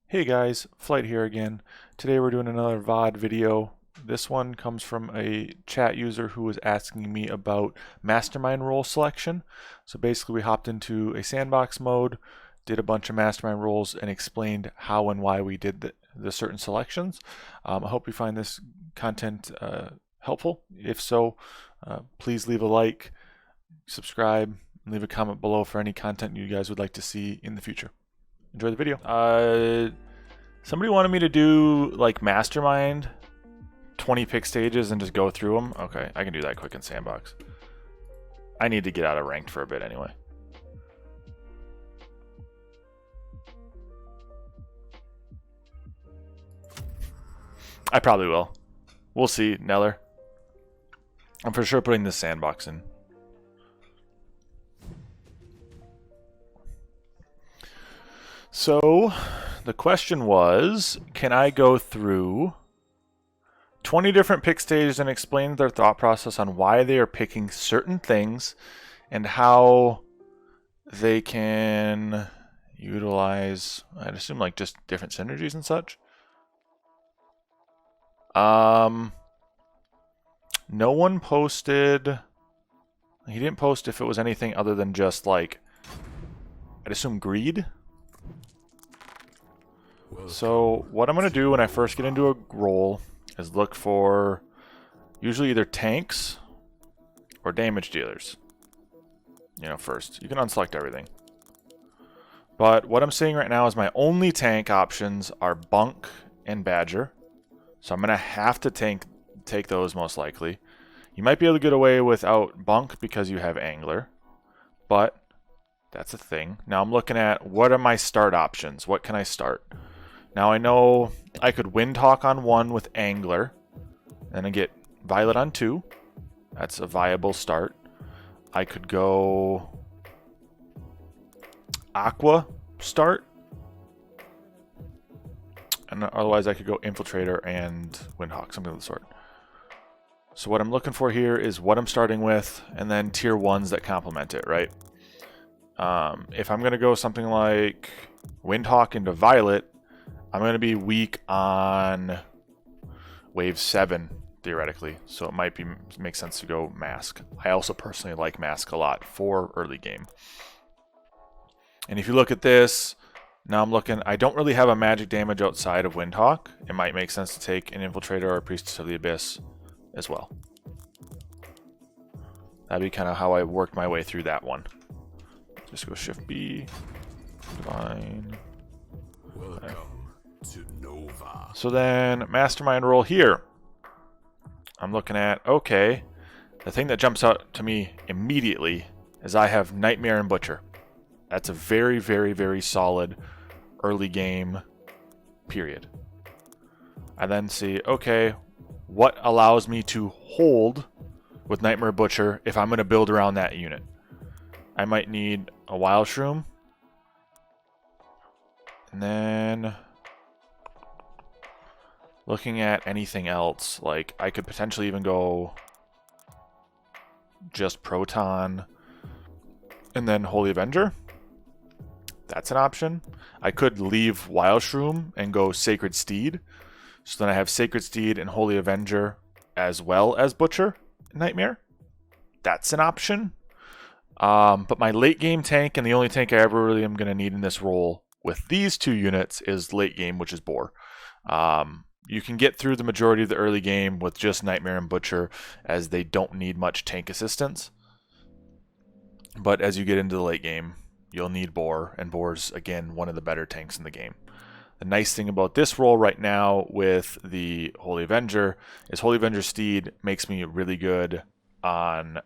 Hey guys, Flight here again. Today we're doing another VOD video. This one comes from a chat user who was asking me about Mastermind role selection. So basically we hopped into a sandbox mode, did a bunch of Mastermind roles, and explained how and why we did the certain selections. I hope you find this content helpful. If so, please leave a like, subscribe, and leave a comment below for any content you guys would like to see in the future. Enjoy the video. Somebody wanted me to do like Mastermind 20 pick stages and just go through them. Okay, I can do that quick in Sandbox. I need to get out of ranked for a bit anyway. I probably will. We'll see, Neller. I'm for sure putting this Sandbox in. So, the question was, can I go through 20 different pick stages and explain their thought process on why they are picking certain things and how they can utilize, I'd assume, like just different synergies and such? No one posted. He didn't post if it was anything other than just like, I'd assume greed. So what I'm going to do when I first get into a role is look for usually either tanks or damage dealers. You know, first. You can unselect everything. But what I'm seeing right now is my only tank options are Bunk and Badger. So I'm going to have to take those most likely. You might be able to get away without Bunk because you have Angler. But that's a thing. Now I'm looking at what are my start options? What can I start? Now I know I could Windhawk on 1 with Angler, and I get Violet on 2. That's a viable start. I could go Aqua start, and otherwise I could go Infiltrator and Windhawk, something of the sort. So what I'm looking for here is what I'm starting with, and then tier 1s that complement it, right? If I'm going to go something like Windhawk into Violet, I'm going to be weak on wave 7, theoretically, so it might make sense to go Mask. I also personally like Mask a lot for early game. And if you look at this, now I'm looking, I don't really have a magic damage outside of Windhawk. It might make sense to take an Infiltrator or a Priestess of the Abyss as well. That'd be kind of how I worked my way through that one. Just go Shift B, Divine. Welcome to Nova. So then, Mastermind role here. I'm looking at, okay, the thing that jumps out to me immediately is I have Nightmare and Butcher. That's a very, very, very solid early game period. I then see, okay, what allows me to hold with Nightmare Butcher if I'm going to build around that unit? I might need a Wild Shroom. And then looking at anything else, like I could potentially even go just Proton and then Holy Avenger. That's an option. I could leave Wild Shroom and go Sacred Steed. So then I have Sacred Steed and Holy Avenger as well as Butcher and Nightmare. That's an option. But my late game tank, and the only tank I ever really am going to need in this role with these two units, is late game, which is Boar. You can get through the majority of the early game with just Nightmare and Butcher, as they don't need much tank assistance. But as you get into the late game, you'll need Boar, and Boar's, again, one of the better tanks in the game. The nice thing about this role right now with the Holy Avenger is Holy Avenger Steed makes me really good on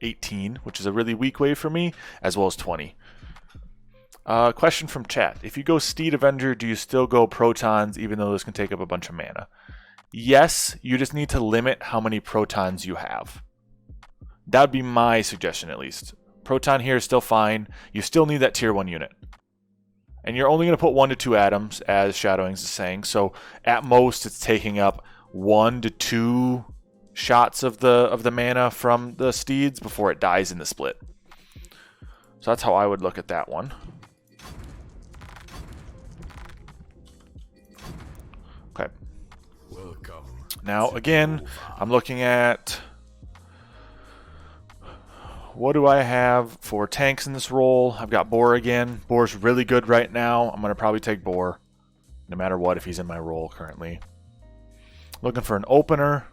18, which is a really weak wave for me, as well as 20. Question from chat. If you go Steed Avenger, do you still go Protons even though this can take up a bunch of mana? Yes, you just need to limit how many Protons you have. That would be my suggestion at least. Proton here is still fine. You still need that tier 1 unit. And you're only going to put 1 to 2 atoms, as Shadowings is saying. So at most it's taking up 1 to 2 shots of the mana from the steeds before it dies in the split. So that's how I would look at that one. Okay. Welcome. Now, to again, Nova. I'm looking at what do I have for tanks in this role. I've got Boar again. Boar's really good right now. I'm going to probably take Boar, no matter what, if he's in my role currently. Looking for an opener.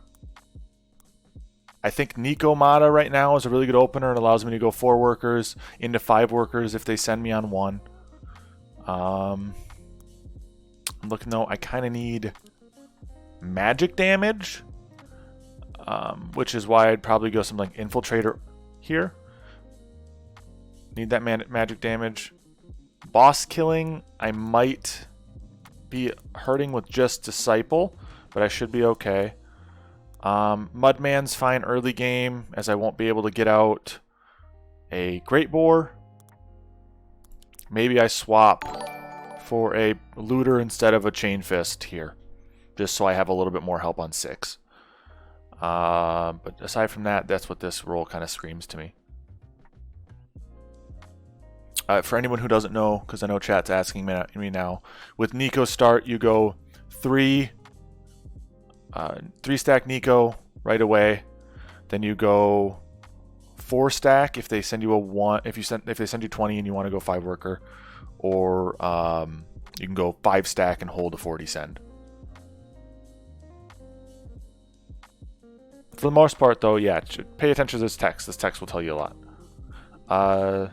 I think Nico Mata right now is a really good opener. It allows me to go 4 workers into 5 workers if they send me on 1. I'm looking though, I kind of need magic damage, which is why I'd probably go something like Infiltrator here. Need that magic damage. Boss killing, I might be hurting with just Disciple, but I should be okay. Mudman's fine early game, as I won't be able to get out a Great Boar. Maybe I swap for a Looter instead of a Chain Fist here, just so I have a little bit more help on 6. But aside from that, that's what this role kind of screams to me. For anyone who doesn't know, because I know chat's asking me now, with Nico start, you go 3 stack Nico right away. Then you go 4 stack if they send you a 1. If they send you 20 and you want to go 5 worker, or you can go 5 stack and hold a 40 send. For the most part, though, yeah, pay attention to this text. This text will tell you a lot.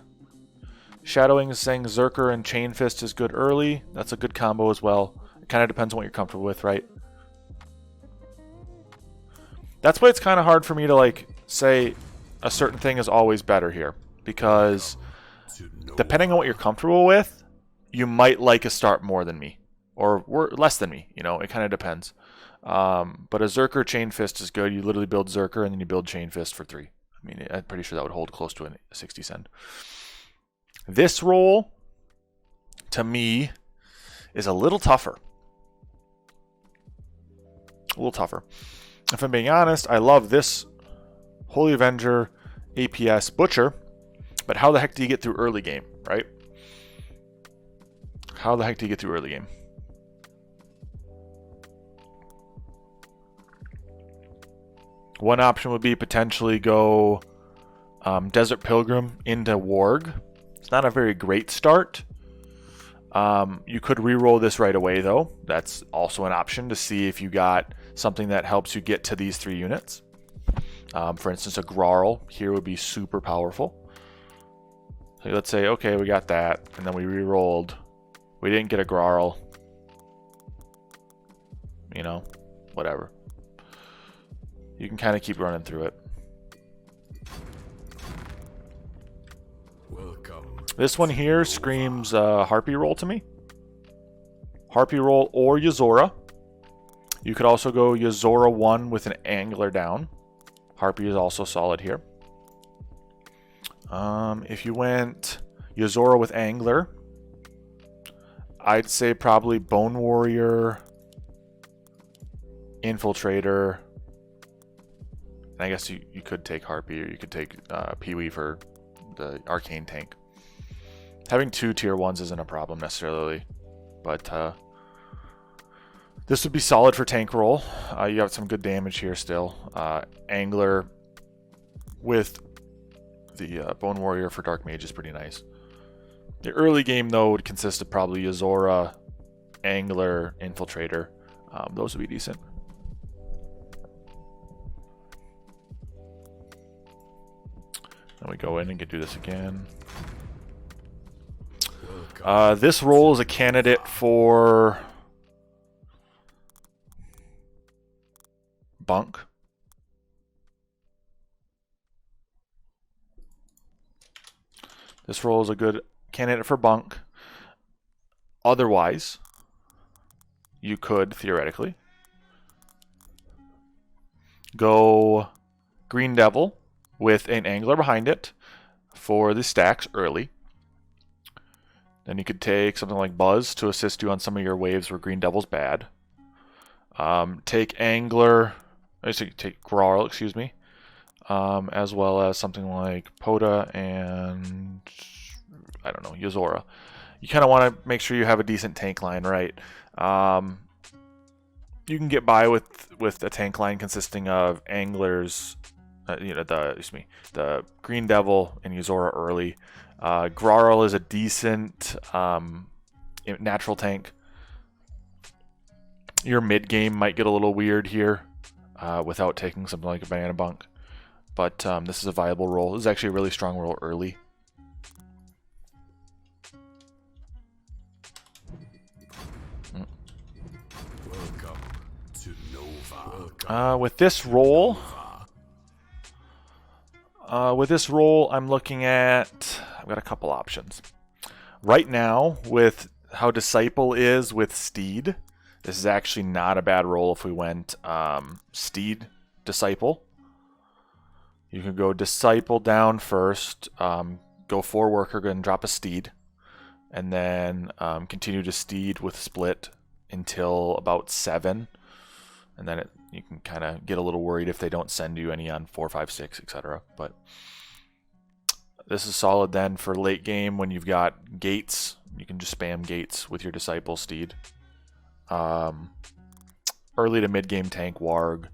Shadowing is saying Zerker and Chain Fist is good early. That's a good combo as well. It kind of depends on what you're comfortable with, right? That's why it's kind of hard for me to like say a certain thing is always better here, because depending on what you're comfortable with, you might like a start more than me or less than me. You know, it kind of depends. But a Zerker Chain Fist is good. You literally build Zerker and then you build Chain Fist for 3. I mean, I'm pretty sure that would hold close to a 60 send. This roll, to me, is a little tougher. A little tougher. If I'm being honest, I love this Holy Avenger APS Butcher, but how the heck do you get through early game, right? How the heck do you get through early game? One option would be potentially go Desert Pilgrim into Warg. It's not a very great start. You could reroll this right away, though. That's also an option to see if you got something that helps you get to these 3 units. For instance, a Grarl here would be super powerful. So let's say, okay, we got that, and then we rerolled. We didn't get a Grarl. You know, whatever. You can kind of keep running through it. This one here screams Harpy roll to me. Harpy roll or Yozora. You could also go Yozora 1 with an Angler down. Harpy is also solid here. If you went Yozora with Angler, I'd say probably Bone Warrior, Infiltrator, and I guess you could take Harpy, or you could take Pee-wee for the Arcane tank. Having 2 tier 1s isn't a problem necessarily, but this would be solid for tank roll. You got some good damage here still. Angler with the Bone Warrior for Dark Mage is pretty nice. The early game, though, would consist of probably Yozora, Angler, Infiltrator. Those would be decent. Then we go in and can do this again. This role is a candidate for Bunk. This role is a good candidate for Bunk. Otherwise, you could theoretically go Green Devil with an Angler behind it for the stacks early. Then you could take something like Buzz to assist you on some of your waves where Green Devil's bad. Take Angler, take Grarl, excuse me, as well as something like Poda and, I don't know, Yozora. You kind of want to make sure you have a decent tank line, right? you can get by with a tank line consisting of anglers, the Green Devil and Yuzora early. Grarl is a decent natural tank. Your mid game might get a little weird here without taking something like a Banana Bunk, but this is a viable role. This is actually a really strong role early. Welcome to Nova. With this role, I'm looking at. I've got a couple options. Right now, with how Disciple is with Steed, this is actually not a bad role if we went Steed Disciple. You can go Disciple down first, go 4 worker, go and drop a Steed, and then continue to Steed with Split until about 7, and then you can kind of get a little worried if they don't send you any on 4, 5, 6, etc. But this is solid then for late game when you've got gates. You can just spam gates with your Disciple Steed. Early to mid game tank Warg,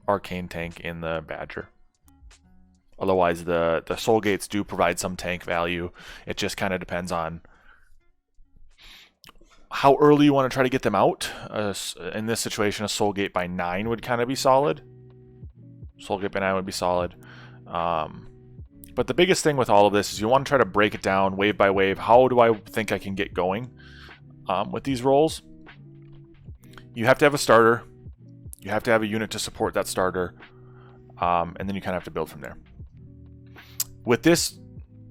Arcane tank in the Badger. Otherwise, the Soul Gates do provide some tank value. It just kind of depends on how early you want to try to get them out. In this situation, a Soul Gate by 9 would kind of be solid. Soul Gate by 9 would be solid. But the biggest thing with all of this is you want to try to break it down wave by wave. How do I think I can get going with these roles? You have to have a starter. You have to have a unit to support that starter. And then you kind of have to build from there. With this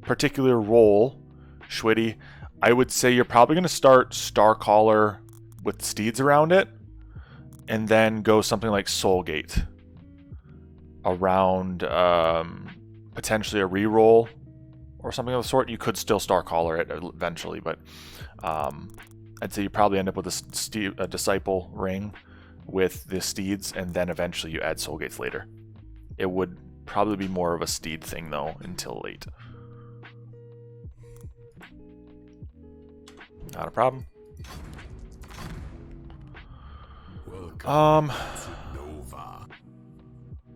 particular role, Schwitty, I would say you're probably going to start Starcaller with Steeds around it, and then go something like Soulgate around potentially a reroll or something of the sort. You could still Starcaller it eventually, but I'd say you probably end up with a Disciple ring with the Steeds, and then eventually you add Soulgates later. It would probably be more of a Steed thing though until late. Not a problem.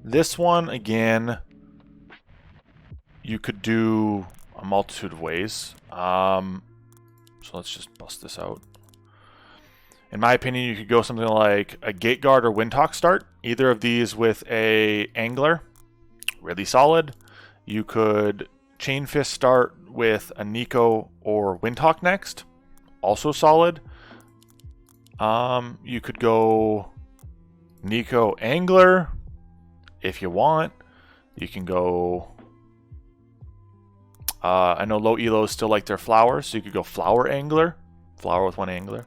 This one again, you could do a multitude of ways. So let's just bust this out. In my opinion, you could go something like a Gate Guard or Windhawk start. Either of these with a Angler, really solid. You could Chain Fist start with a Nico or Windhawk next, also solid. You could go Nico Angler if you want. You can go. I know low elos still like their Flower, so you could go Flower Angler, Flower with 1 Angler.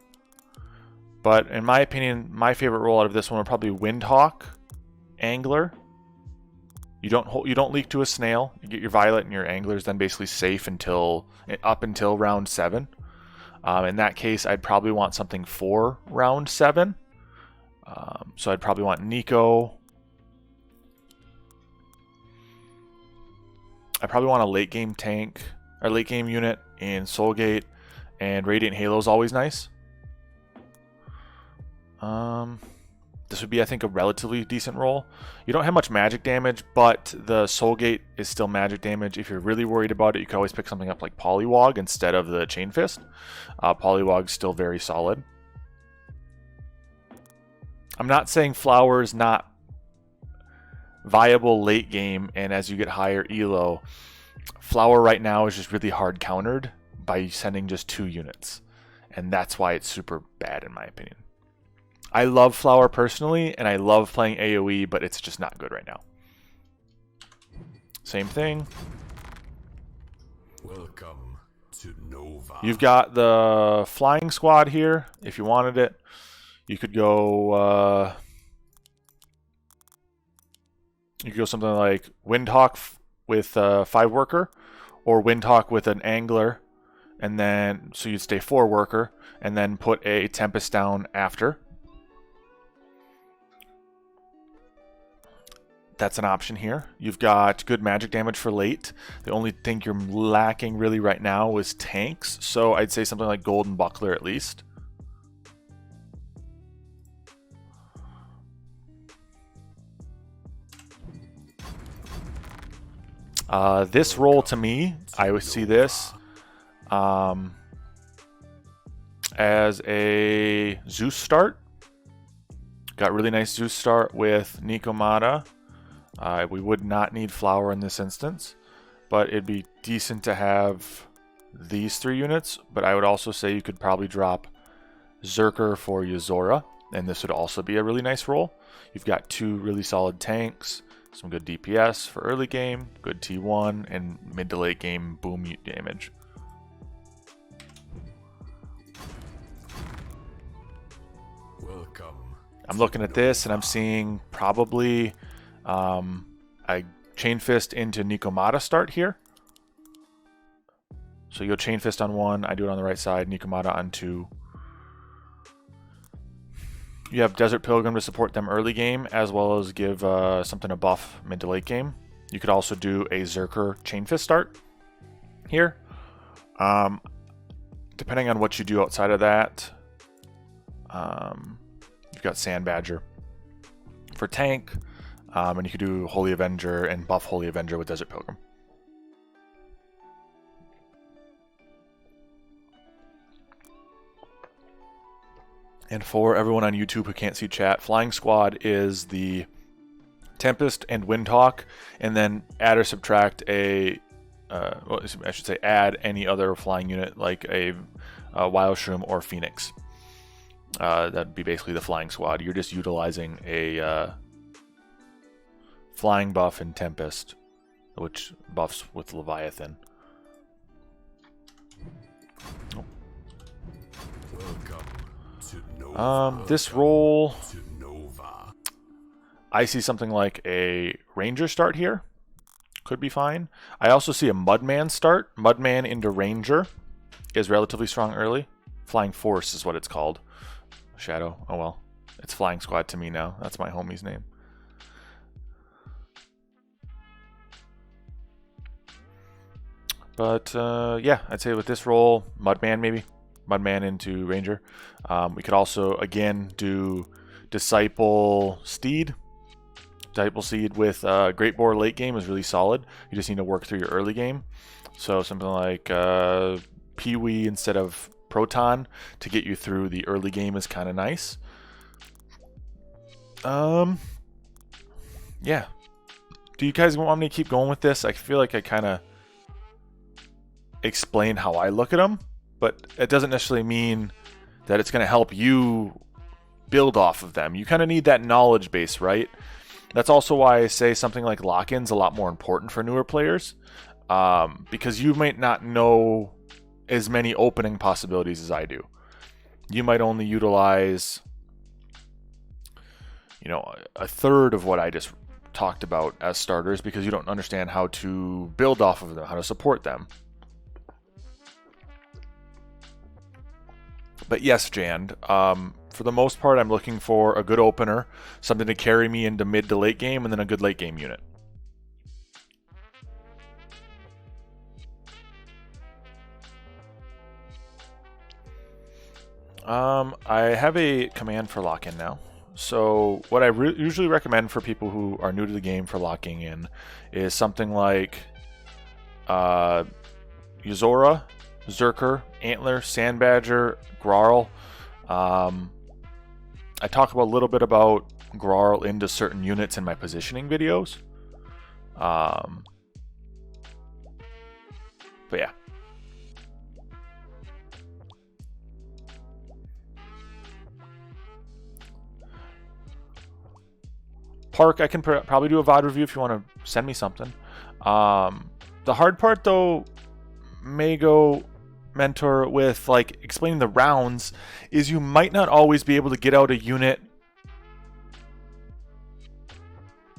But in my opinion, my favorite roll out of this one would probably Windhawk Angler. You don't leak to a snail. You get your Violet and your Anglers then basically safe up until round 7. In that case, I'd probably want something for round 7. So I'd probably want Nico. I probably want a late game tank or late game unit in Soulgate, and Radiant Halo is always nice. This would be, I think, a relatively decent roll. You don't have much magic damage, but the Soulgate is still magic damage. If you're really worried about it, you could always pick something up like Polywog instead of the Chain Fist. Polywog's still very solid. I'm not saying Flower is not viable late game, and as you get higher elo, Flower right now is just really hard countered by sending just 2 units, and that's why it's super bad in my opinion. I love Flower personally, and I love playing AoE, but it's just not good right now. Same thing. Welcome to Nova. You've got the Flying Squad here, if you wanted it. You could go something like Windhawk with 5 worker, or Windhawk with an Angler, and then so you'd stay 4 worker, and then put a Tempest down after. That's an option here. You've got good magic damage for late. The only thing you're lacking really right now is tanks, so I'd say something like Golden Buckler at least. This role to me, I would see this as a Zeus start. Got really nice Zeus start with Nikomata. We would not need Flower in this instance, but it'd be decent to have these 3 units. But I would also say you could probably drop Zerker for Yuzora, and this would also be a really nice role. You've got 2 really solid tanks, some good DPS for early game, good T1, and mid to late game boom damage. Welcome. I'm looking at this and I'm seeing probably a Chain Fist into Nikomata start here. So you'll Chain Fist on 1, I do it on the right side, Nikomata on 2. You have Desert Pilgrim to support them early game, as well as give something a buff mid to late game. You could also do a Zerker Chain Fist start here. Depending on what you do outside of that, you've got Sand Badger for tank, and you could do Holy Avenger and buff Holy Avenger with Desert Pilgrim. And for everyone on YouTube who can't see chat, Flying Squad is the Tempest and Windhawk, and then add or subtract a, well, I should say add any other flying unit like a Wild Shroom or Phoenix. That'd be basically the Flying Squad. You're just utilizing a flying buff in Tempest, which buffs with Leviathan. Oh. Welcome to Nova. This role, To Nova. I see something like a Ranger start here. Could be fine. I also see a Mudman start. Mudman into Ranger is relatively strong early. Flying Force is what it's called. Shadow. Oh well. It's Flying Squad to me now. That's my homie's name. But yeah, I'd say with this role, Mudman maybe. Mudman into Ranger. We could also, again, do Disciple Steed. Disciple Seed with Great Boar late game is really solid. You just need to work through your early game. So something like Pee-wee instead of Proton to get you through the early game is kind of nice. Yeah. Do you guys want me to keep going with this? I feel like I kind of explain how I look at them, but it doesn't necessarily mean that it's going to help you build off of them. You kind of need that knowledge base, right? That's also why I say something like lock-in's a lot more important for newer players, because you might not know as many opening possibilities as I do. You might only utilize, you know, a third of what I just talked about as starters because you don't understand how to build off of them, how to support them. But yes, Jan, for the most part, I'm looking for a good opener, something to carry me into mid to late game, and then a good late game unit. I have a command for lock-in now. So what I usually recommend for people who are new to the game for locking in is something like Yuzora, Zerker, Antler, Sandbadger, Grarl. I talk a little bit about Grarl into certain units in my positioning videos. But yeah. Park, I can probably do a VOD review if you want to send me something. The hard part, though, Mago Mentor, with like explaining the rounds, is you might not always be able to get out a unit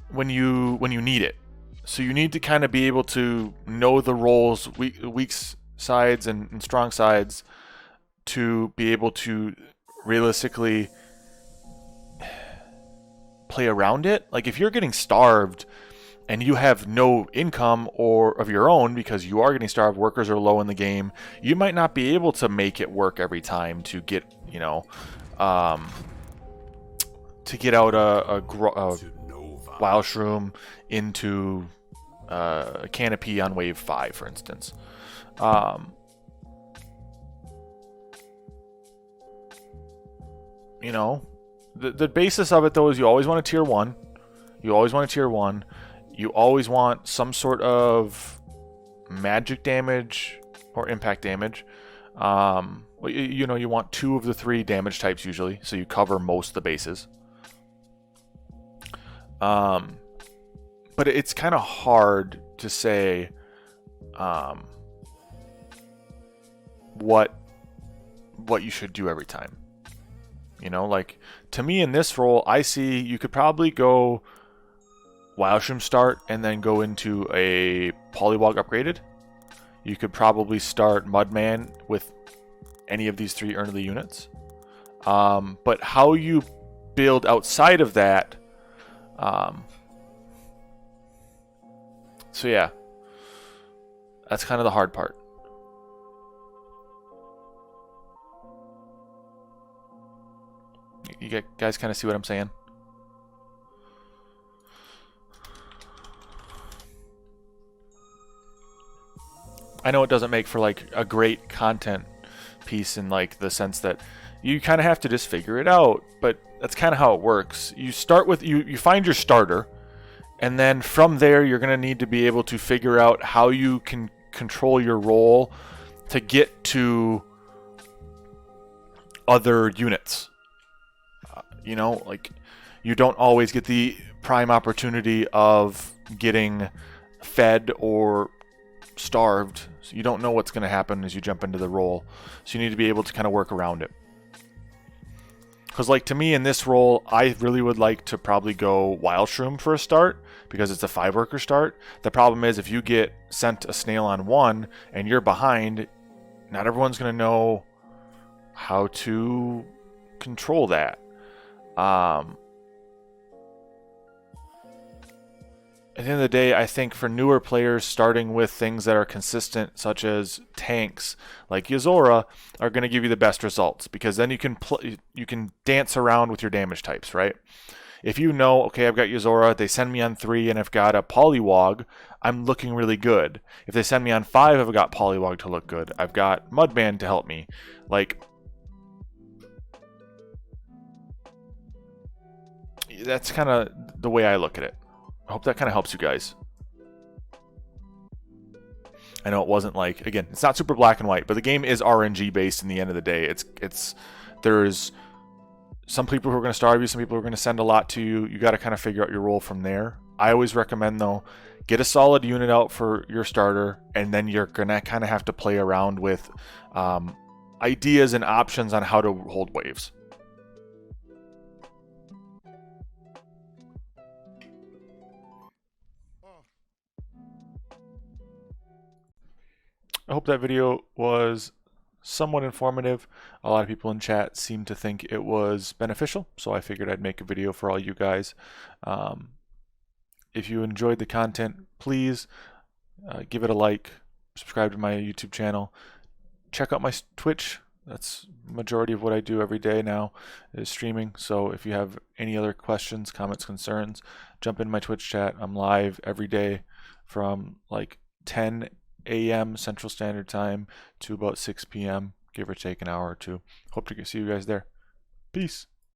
when you need it. So you need to kind of be able to know the roles, weak sides and strong sides, to be able to realistically play around it. Like if you're getting starved and you have no income or of your own because you are getting starved, workers are low in the game, you might not be able to make it work every time to get, you know, to get out a Wild Shroom into canopy on wave 5, for instance. You know, the basis of it though is you always want a tier 1. You always want a tier 1. You always want some sort of magic damage or impact damage. You know, you want 2 of the 3 damage types usually, so you cover most of the bases. But it's kind of hard to say what you should do every time. You know, like, to me in this role, I see you could probably go Wildshroom start and then go into a Polywog upgraded. You could probably start Mudman with any of these 3 early units. But how you build outside of that, so yeah, that's kind of the hard part. You guys kind of see what I'm saying? I know it doesn't make for like a great content piece in like the sense that you kind of have to just figure it out, but that's kind of how it works. You start with you find your starter, and then from there you're going to need to be able to figure out how you can control your role to get to other units. You know, like, you don't always get the prime opportunity of getting fed or starved, so you don't know what's going to happen as you jump into the role, so you need to be able to kind of work around it. Because, like, to me in this role, I really would like to probably go Wildshroom for a start, because it's a 5-worker start. The problem is, if you get sent a snail on 1 and you're behind, not everyone's going to know how to control that. At the end of the day, I think for newer players, starting with things that are consistent, such as tanks like Yozora, are going to give you the best results, because then you can dance around with your damage types, right? If you know, okay, I've got Yozora, they send me on 3 and I've got a Polywog, I'm looking really good. If they send me on 5, I've got Polywog to look good. I've got Mudman to help me. Like, that's kind of the way I look at it. I hope that kind of helps you guys. I know it wasn't like, again, it's not super black and white, but the game is RNG based in the end of the day. There's some people who are going to starve you, some people who are going to send a lot to you. You got to kind of figure out your role from there. I always recommend, though, get a solid unit out for your starter, and then you're going to kind of have to play around with ideas and options on how to hold waves. I hope that video was somewhat informative. A lot of people in chat seem to think it was beneficial, so I figured I'd make a video for all you guys. If you enjoyed the content, please give it a like, subscribe to my YouTube channel, check out my Twitch. That's the majority of what I do every day now, is streaming. So if you have any other questions, comments, concerns, jump in my Twitch chat. I'm live every day from like 10 a.m. Central Standard Time to about 6 p.m., give or take an hour or two. Hope to see you guys there. Peace.